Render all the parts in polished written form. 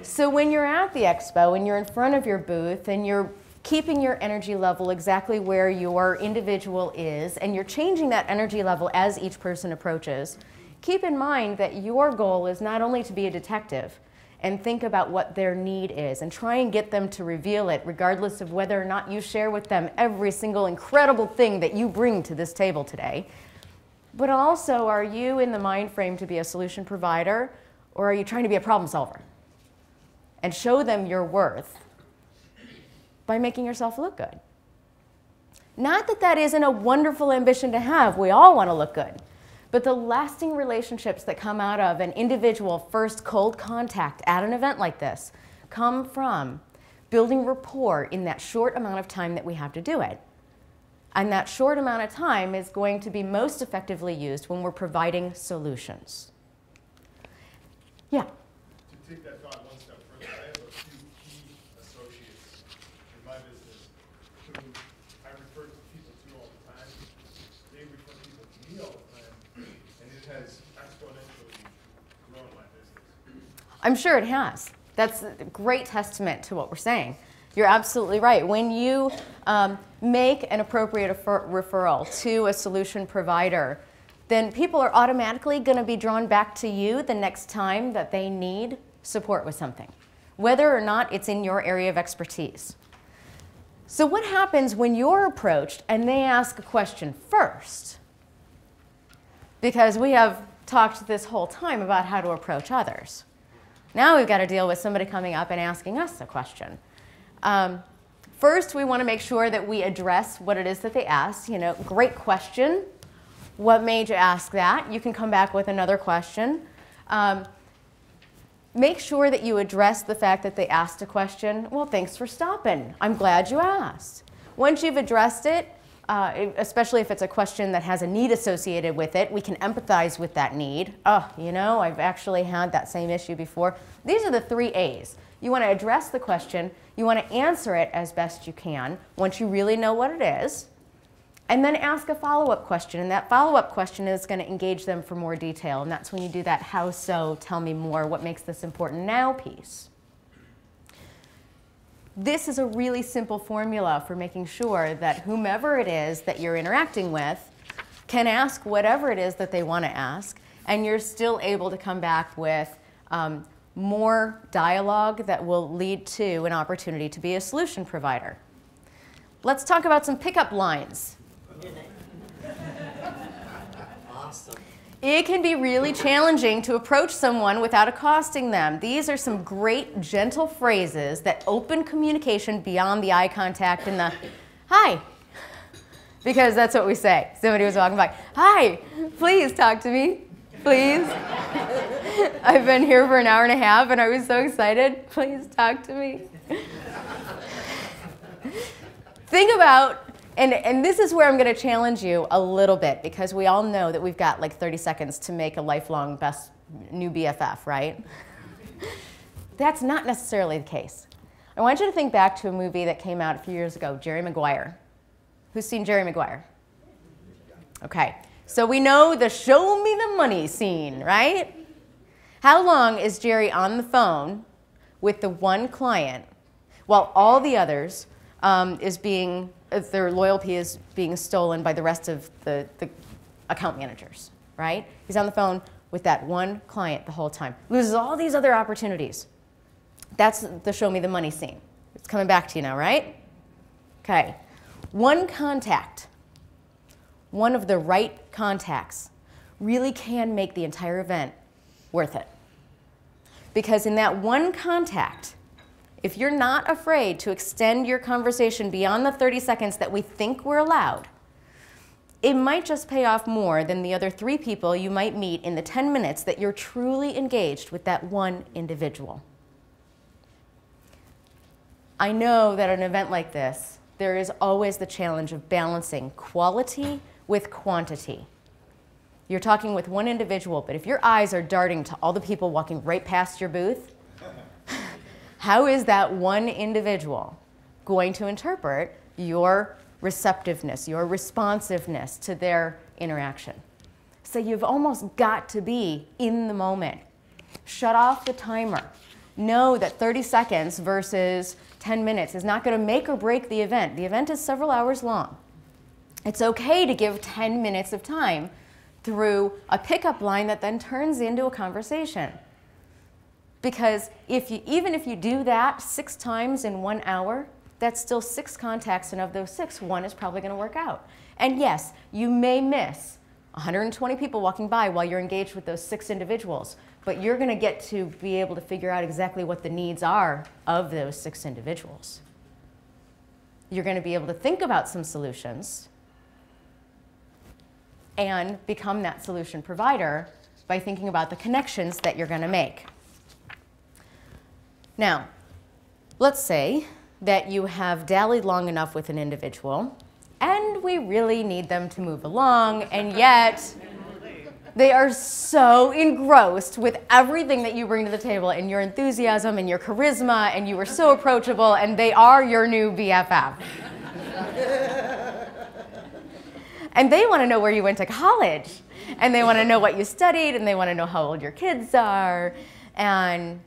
So when you're at the expo and you're in front of your booth and you're keeping your energy level exactly where your individual is, and you're changing that energy level as each person approaches, keep in mind that your goal is not only to be a detective and think about what their need is and try and get them to reveal it regardless of whether or not you share with them every single incredible thing that you bring to this table today, but also, are you in the mind frame to be a solution provider, or are you trying to be a problem solver? And show them your worth by making yourself look good. Not that that isn't a wonderful ambition to have. We all want to look good. But the lasting relationships that come out of an individual first cold contact at an event like this come from building rapport in that short amount of time that we have to do it. And that short amount of time is going to be most effectively used when we're providing solutions. Yeah? To take that thought one step further, I have a few key associates in my business who I refer to people to all the time. They refer people to me all the time, and it has exponentially grown my business. I'm sure it has. That's a great testament to what we're saying. You're absolutely right. When you make an appropriate referral to a solution provider, then people are automatically going to be drawn back to you the next time that they need support with something, whether or not it's in your area of expertise. So what happens when you're approached and they ask a question first? Because we have talked this whole time about how to approach others. Now we've got to deal with somebody coming up and asking us a question. First, we want to make sure that we address what it is that they ask. You know, great question. What made you ask that? You can come back with another question. Make sure that you address the fact that they asked a question. Well, thanks for stopping. I'm glad you asked. Once you've addressed it, especially if it's a question that has a need associated with it, we can empathize with that need. Oh, you know, I've actually had that same issue before. These are the 3 A's. You want to address the question. You want to answer it as best you can once you really know what it is. And then ask a follow-up question. And that follow-up question is going to engage them for more detail. And that's when you do that how so, tell me more, what makes this important now piece. This is a really simple formula for making sure that whomever it is that you're interacting with can ask whatever it is that they want to ask, and you're still able to come back with more dialogue that will lead to an opportunity to be a solution provider. Let's talk about some pickup lines. Awesome. It can be really challenging to approach someone without accosting them. These are some great, gentle phrases that open communication beyond the eye contact and the, hi, because that's what we say. Somebody was walking by, hi, please talk to me, please. I've been here for an hour and a half and I was so excited. Please talk to me. Think about, and this is where I'm going to challenge you a little bit, because we all know that we've got like 30 seconds to make a lifelong best new BFF, right? That's not necessarily the case. I want you to think back to a movie that came out a few years ago, Jerry Maguire. Who's seen Jerry Maguire? Okay, so we know the show me the money scene, right? How long is Jerry on the phone with the one client while all the others their loyalty is being stolen by the rest of the account managers, right? He's on the phone with that one client the whole time. Loses all these other opportunities. That's the show me the money scene. It's coming back to you now, right? Okay. One contact, one of the right contacts, really can make the entire event worth it. Because in that one contact, if you're not afraid to extend your conversation beyond the 30 seconds that we think we're allowed, it might just pay off more than the other 3 people you might meet in the 10 minutes that you're truly engaged with that one individual. I know that at an event like this, there is always the challenge of balancing quality with quantity. You're talking with one individual, but if your eyes are darting to all the people walking right past your booth, how is that one individual going to interpret your receptiveness, your responsiveness to their interaction? So you've almost got to be in the moment. Shut off the timer. know that 30 seconds versus 10 minutes is not going to make or break the event. The event is several hours long. It's okay to give 10 minutes of time through a pickup line that then turns into a conversation. Because even if you do that 6 times in 1 hour, that's still 6 contacts, and of those 6, 1 is probably going to work out. And yes, you may miss 120 people walking by while you're engaged with those 6 individuals, but you're going to get to be able to figure out exactly what the needs are of those 6 individuals. You're going to be able to think about some solutions and become that solution provider by thinking about the connections that you're going to make. Now, let's say that you have dallied long enough with an individual, and we really need them to move along, and yet they are so engrossed with everything that you bring to the table and your enthusiasm and your charisma, and you are so approachable, and they are your new BFF. And they want to know where you went to college, and they want to know what you studied, and they want to know how old your kids are, and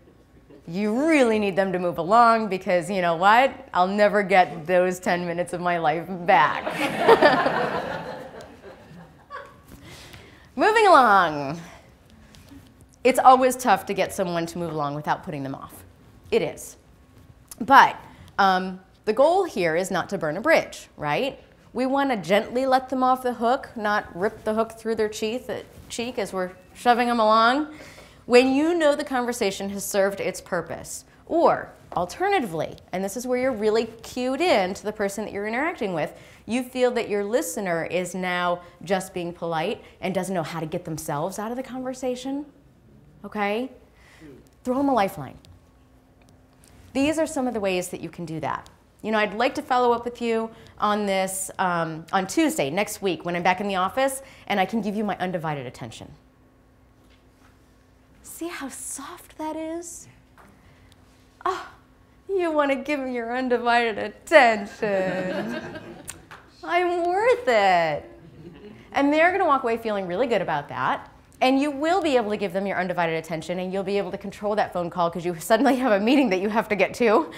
you really need them to move along because, you know what? I'll never get those 10 minutes of my life back. Moving along. It's always tough to get someone to move along without putting them off. It is. But the goal here is not to burn a bridge, right? We want to gently let them off the hook, not rip the hook through their cheek as we're shoving them along. When you know the conversation has served its purpose, or alternatively, and this is where you're really cued in to the person that you're interacting with, you feel that your listener is now just being polite and doesn't know how to get themselves out of the conversation, okay? Throw them a lifeline. These are some of the ways that you can do that. You know, I'd like to follow up with you on this on Tuesday, next week, when I'm back in the office, and I can give you my undivided attention. See how soft that is? Oh, you want to give me your undivided attention. I'm worth it. And they're going to walk away feeling really good about that. And you will be able to give them your undivided attention, and you'll be able to control that phone call because you suddenly have a meeting that you have to get to.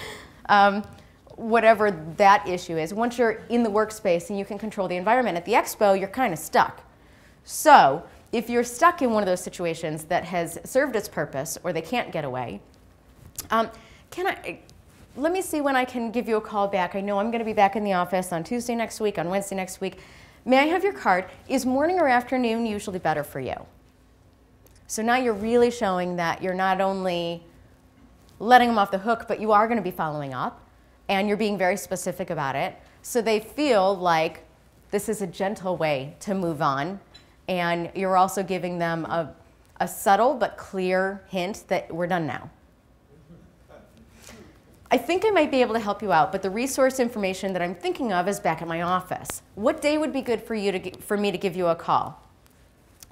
Whatever that issue is. Once you're in the workspace and you can control the environment at the expo, you're kind of stuck. So if you're stuck in one of those situations that has served its purpose or they can't get away, let me see when I can give you a call back. I know I'm going to be back in the office on Tuesday next week, on Wednesday next week. May I have your card? Is morning or afternoon usually better for you? So now you're really showing that you're not only letting them off the hook, but you are going to be following up, and you're being very specific about it. So they feel like this is a gentle way to move on, and you're also giving them a subtle but clear hint that we're done now. I think I might be able to help you out, but the resource information that I'm thinking of is back at my office. What day would be good for me to give you a call?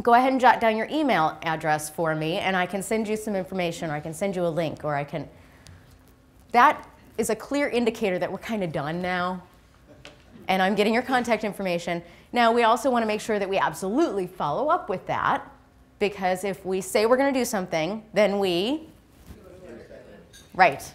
Go ahead and jot down your email address for me, and I can send you some information, or I can send you a link, or I can. That is a clear indicator that we're kind of done now, and I'm getting your contact information. Now, we also want to make sure that we absolutely follow up with that, because if we say we're going to do something, then we, right,